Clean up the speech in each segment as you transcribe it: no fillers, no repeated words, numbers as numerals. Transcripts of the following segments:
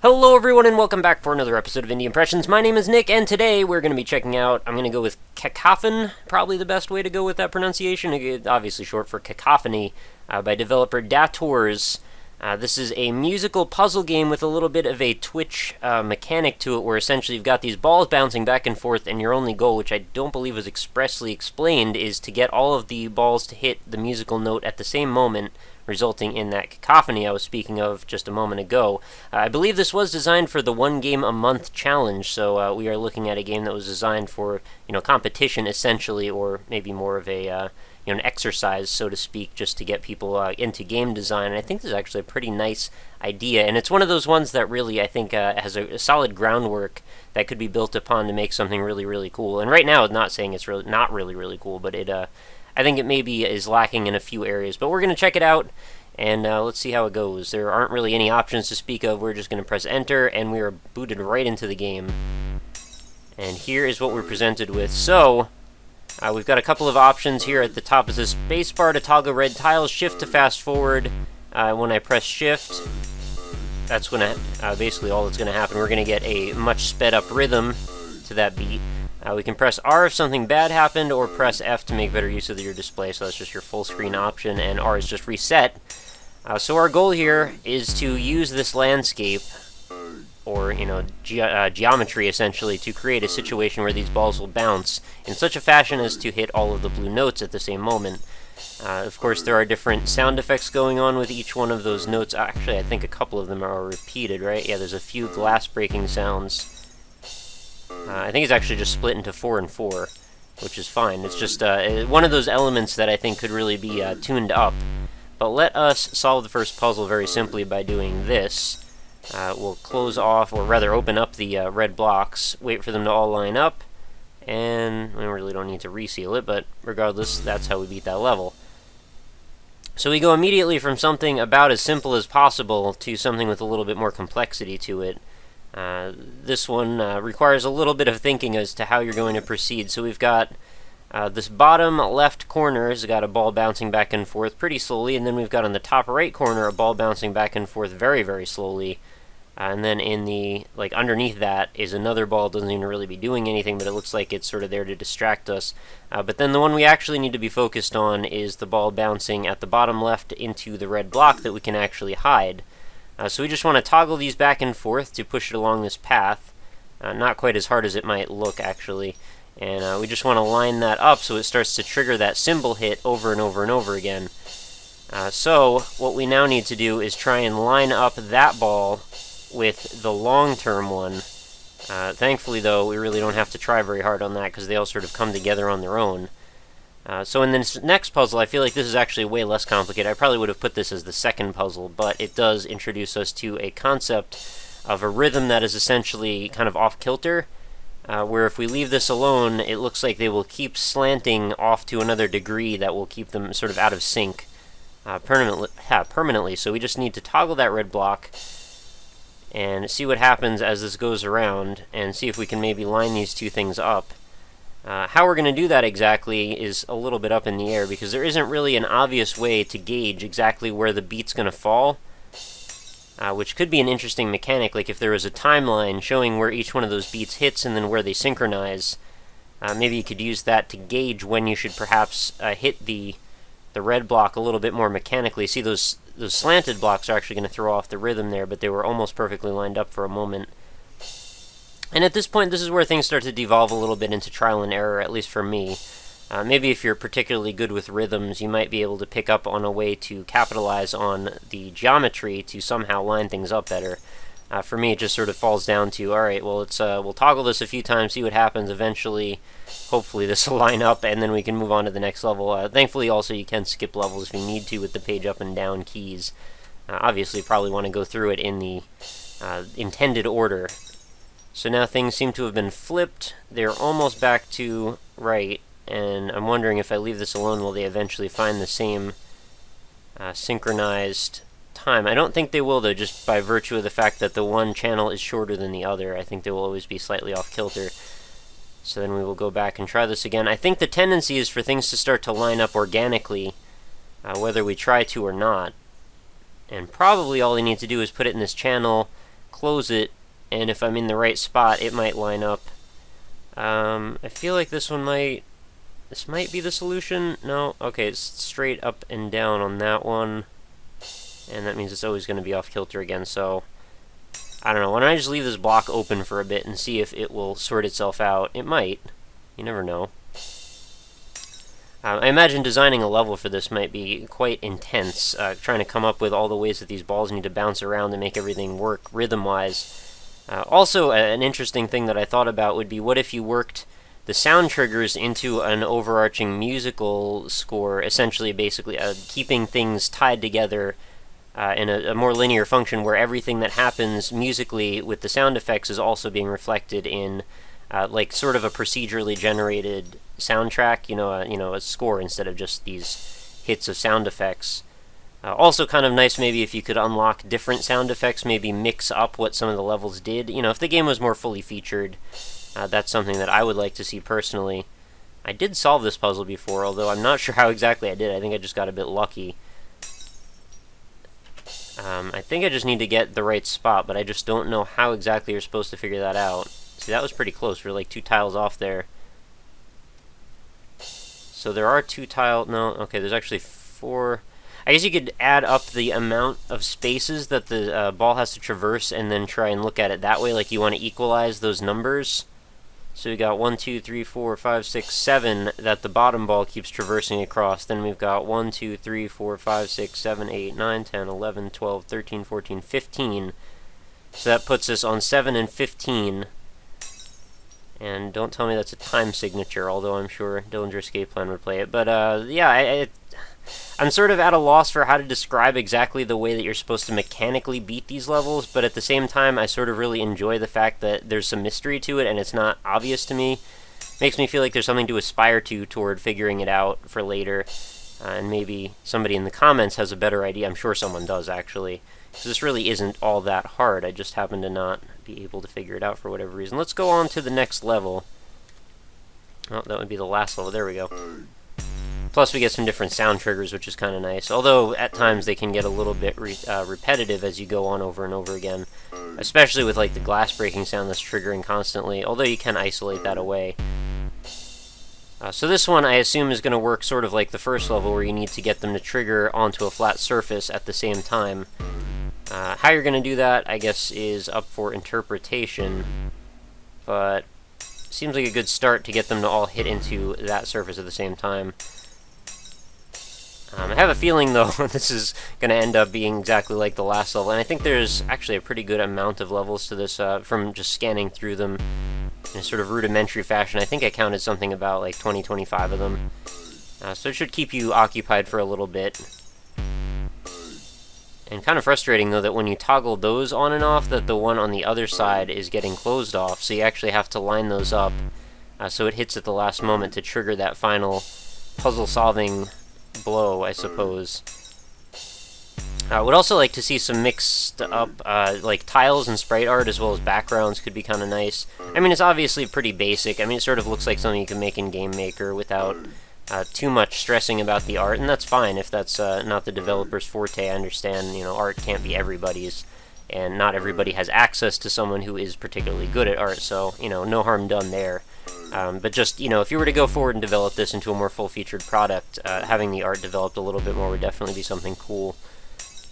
Hello everyone and welcome back for another episode of Indie Impressions. My name is Nick and today we're going to be checking out, I'm going to go with Cacophon, probably the best way to go with that pronunciation, obviously short for Cacophony, by developer Dators. This is a musical puzzle game with a little bit of a twitch mechanic to it, where essentially you've got these balls bouncing back and forth, and your only goal, which I don't believe was expressly explained, is to get all of the balls to hit the musical note at the same moment, resulting in that cacophony I was speaking of just a moment ago. I believe this was designed for the one game a month challenge, so we are looking at a game that was designed for, competition essentially, or maybe more of a an exercise, so to speak, just to get people into game design. And I think this is actually a pretty nice idea, and it's one of those ones that really, I think, has a solid groundwork that could be built upon to make something really, really cool. And right now, I'm not saying it's really not really, really cool, but I think it maybe is lacking in a few areas. But we're going to check it out, and let's see how it goes. There aren't really any options to speak of. We're just going to press enter, and we are booted right into the game. And here is what we're presented with. So, we've got a couple of options here. At the top is a spacebar to toggle red tiles, shift to fast forward. When I press shift, that's when basically all that's going to happen. We're going to get a much sped up rhythm to that beat. We can press R if something bad happened, or press F to make better use of your display, so that's just your full screen option, and R is just reset. So our goal here is to use this landscape, or, geometry essentially, to create a situation where these balls will bounce in such a fashion as to hit all of the blue notes at the same moment. Of course, there are different sound effects going on with each one of those notes. Actually, I think a couple of them are repeated, right? Yeah, there's a few glass breaking sounds. I think it's actually just split into 4 and 4, which is fine. It's just one of those elements that I think could really be tuned up. But let us solve the first puzzle very simply by doing this. We'll close off, or rather open up the red blocks, wait for them to all line up, and we really don't need to reseal it, but regardless, that's how we beat that level. So we go immediately from something about as simple as possible to something with a little bit more complexity to it. This one requires a little bit of thinking as to how you're going to proceed. So we've got this bottom left corner has got a ball bouncing back and forth pretty slowly, and then we've got on the top right corner a ball bouncing back and forth very, very slowly. And then in the, underneath that is another ball. Doesn't even really be doing anything, but it looks like it's sort of there to distract us. But then the one we actually need to be focused on is the ball bouncing at the bottom left into the red block that we can actually hide. So we just want to toggle these back and forth to push it along this path. Not quite as hard as it might look, actually. And we just want to line that up so it starts to trigger that cymbal hit over and over and over again. So what we now need to do is try and line up that ball with the long-term one. Thankfully, though, we really don't have to try very hard on that because they all sort of come together on their own. So in this next puzzle, I feel like this is actually way less complicated. I probably would have put this as the second puzzle, but it does introduce us to a concept of a rhythm that is essentially kind of off-kilter, where if we leave this alone, it looks like they will keep slanting off to another degree that will keep them sort of out of sync permanently. So we just need to toggle that red block and see what happens as this goes around, and see if we can maybe line these two things up. How we're going to do that exactly is a little bit up in the air, because there isn't really an obvious way to gauge exactly where the beat's going to fall, which could be an interesting mechanic. Like if there was a timeline showing where each one of those beats hits and then where they synchronize, maybe you could use that to gauge when you should perhaps hit the red block a little bit more mechanically. See, those slanted blocks are actually going to throw off the rhythm there, but they were almost perfectly lined up for a moment. And at this point, this is where things start to devolve a little bit into trial and error, at least for me. Maybe if you're particularly good with rhythms, you might be able to pick up on a way to capitalize on the geometry to somehow line things up better. For me, it just sort of falls down to, alright, well, we'll toggle this a few times, see what happens. Eventually, hopefully this will line up, and then we can move on to the next level. Thankfully, also, you can skip levels if you need to with the page up and down keys. Obviously, you probably want to go through it in the intended order. So now things seem to have been flipped. They're almost back to right, and I'm wondering if I leave this alone, will they eventually find the same synchronized time? I don't think they will, though, just by virtue of the fact that the one channel is shorter than the other. I think they will always be slightly off-kilter. So then we will go back and try this again. I think the tendency is for things to start to line up organically, whether we try to or not. And probably all I need to do is put it in this channel, close it, and if I'm in the right spot, it might line up. I feel like this might be the solution. No? Okay, it's straight up and down on that one. And that means it's always going to be off kilter again, so I don't know. Why don't I just leave this block open for a bit and see if it will sort itself out? It might. You never know. I imagine designing a level for this might be quite intense, trying to come up with all the ways that these balls need to bounce around to make everything work rhythm-wise. Also, an interesting thing that I thought about would be, what if you worked the sound triggers into an overarching musical score, essentially, basically, keeping things tied together in a more linear function where everything that happens musically with the sound effects is also being reflected in like sort of a procedurally generated soundtrack, you know, a score instead of just these hits of sound effects. Also kind of nice maybe if you could unlock different sound effects, maybe mix up what some of the levels did. You know, if the game was more fully featured, that's something that I would like to see personally. I did solve this puzzle before, although I'm not sure how exactly I did. I think I just got a bit lucky. I think I just need to get the right spot, but I just don't know how exactly you're supposed to figure that out. See, that was pretty close. We're like 2 tiles off there. So there are 2 tiles. No, okay, there's actually 4. I guess you could add up the amount of spaces that the ball has to traverse and then try and look at it that way, like you want to equalize those numbers. So we got 1, 2, 3, 4, 5, 6, 7 that the bottom ball keeps traversing across. Then we've got 1, 2, 3, 4, 5, 6, 7, 8, 9, 10, 11, 12, 13, 14, 15. So that puts us on 7 and 15. And don't tell me that's a time signature, although I'm sure Dillinger Escape Plan would play it. But yeah, I'm sort of at a loss for how to describe exactly the way that you're supposed to mechanically beat these levels, but at the same time, I sort of really enjoy the fact that there's some mystery to it and it's not obvious to me. Makes me feel like there's something to aspire to toward figuring it out for later, and maybe somebody in the comments has a better idea. I'm sure someone does, actually. So this really isn't all that hard. I just happen to not be able to figure it out for whatever reason. Let's go on to the next level. Oh, that would be the last level. There we go. Plus, we get some different sound triggers, which is kind of nice. Although, at times, they can get a little bit repetitive as you go on over and over again. Especially with, like, the glass breaking sound that's triggering constantly. Although, you can isolate that away. So this one, I assume, is going to work sort of like the first level, where you need to get them to trigger onto a flat surface at the same time. How you're going to do that, I guess, is up for interpretation. But seems like a good start to get them to all hit into that surface at the same time. I have a feeling, though, this is going to end up being exactly like the last level, and I think there's actually a pretty good amount of levels to this from just scanning through them in a sort of rudimentary fashion. I think I counted something about like 20-25 of them. So it should keep you occupied for a little bit. And kind of frustrating, though, that when you toggle those on and off, that the one on the other side is getting closed off, so you actually have to line those up so it hits at the last moment to trigger that final puzzle-solving blow, I suppose. I would also like to see some mixed up, like, tiles and sprite art as well as backgrounds could be kind of nice. I mean, it's obviously pretty basic. I mean, it sort of looks like something you can make in Game Maker without too much stressing about the art, and that's fine if that's not the developer's forte. I understand, you know, art can't be everybody's, and not everybody has access to someone who is particularly good at art, so, you know, no harm done there. But just, you know, if you were to go forward and develop this into a more full-featured product, having the art developed a little bit more would definitely be something cool.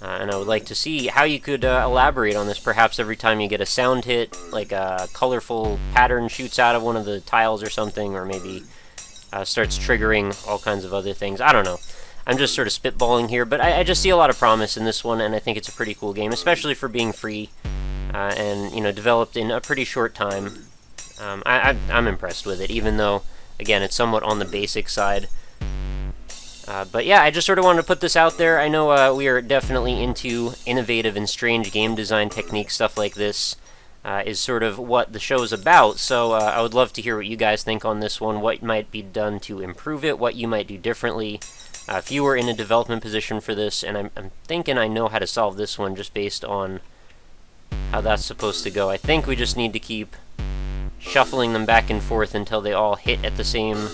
And I would like to see how you could elaborate on this. Perhaps every time you get a sound hit, like a colorful pattern shoots out of one of the tiles or something, or maybe starts triggering all kinds of other things. I don't know. I'm just sort of spitballing here, but I just see a lot of promise in this one, and I think it's a pretty cool game, especially for being free and, you know, developed in a pretty short time. I'm impressed with it, even though, again, it's somewhat on the basic side. But yeah, I just sort of wanted to put this out there. I know we are definitely into innovative and strange game design techniques. Stuff like this is sort of what the show's about, so I would love to hear what you guys think on this one, what might be done to improve it, what you might do differently. If you were in a development position for this, and I'm thinking I know how to solve this one just based on how that's supposed to go. I think we just need to keep shuffling them back and forth until they all hit at the same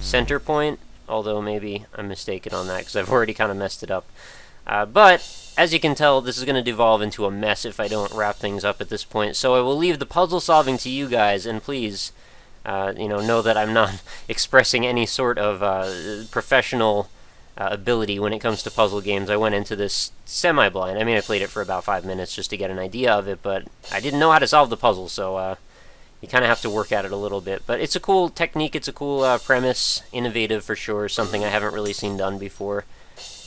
center point, although maybe I'm mistaken on that because I've already kind of messed it up. But as you can tell, this is going to devolve into a mess if I don't wrap things up at this point. So I will leave the puzzle solving to you guys, and please, know that I'm not expressing any sort of professional ability when it comes to puzzle games. I went into this semi-blind. I mean, I played it for about 5 minutes just to get an idea of it, but I didn't know how to solve the puzzle, so you kind of have to work at it a little bit. But it's a cool technique, it's a cool premise, innovative for sure, something I haven't really seen done before.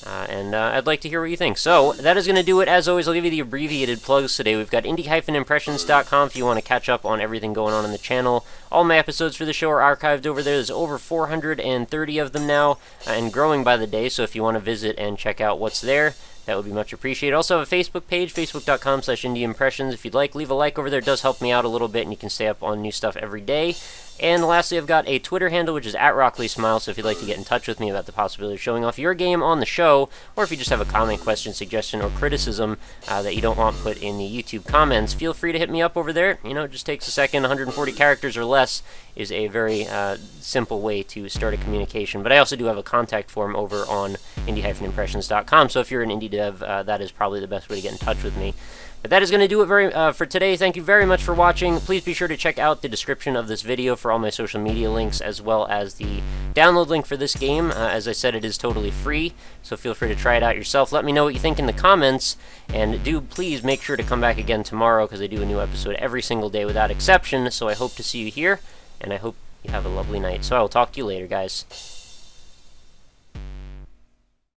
And I'd like to hear what you think. So, that is going to do it. As always, I'll give you the abbreviated plugs today. We've got indie-impressions.com if you want to catch up on everything going on in the channel. All my episodes for the show are archived over there. There's over 430 of them now, and growing by the day, so if you want to visit and check out what's there, that would be much appreciated. Also have a Facebook page, facebook.com/indieimpressions. If you'd like, leave a like over there. It does help me out a little bit, and you can stay up on new stuff every day. And lastly, I've got a Twitter handle, which is @RockLeeSmile, so if you'd like to get in touch with me about the possibility of showing off your game on the show, or if you just have a comment, question, suggestion, or criticism that you don't want put in the YouTube comments, feel free to hit me up over there. You know, it just takes a second. 140 characters or less is a very simple way to start a communication. But I also do have a contact form over on indie-impressions.com, so if you're an indie dev, that is probably the best way to get in touch with me. But that is going to do it for today. Thank you very much for watching. Please be sure to check out the description of this video for all my social media links, as well as the download link for this game. As I said, it is totally free, so feel free to try it out yourself. Let me know what you think in the comments, and do please make sure to come back again tomorrow, because I do a new episode every single day without exception, so I hope to see you here, and I hope you have a lovely night. So I will talk to you later, guys.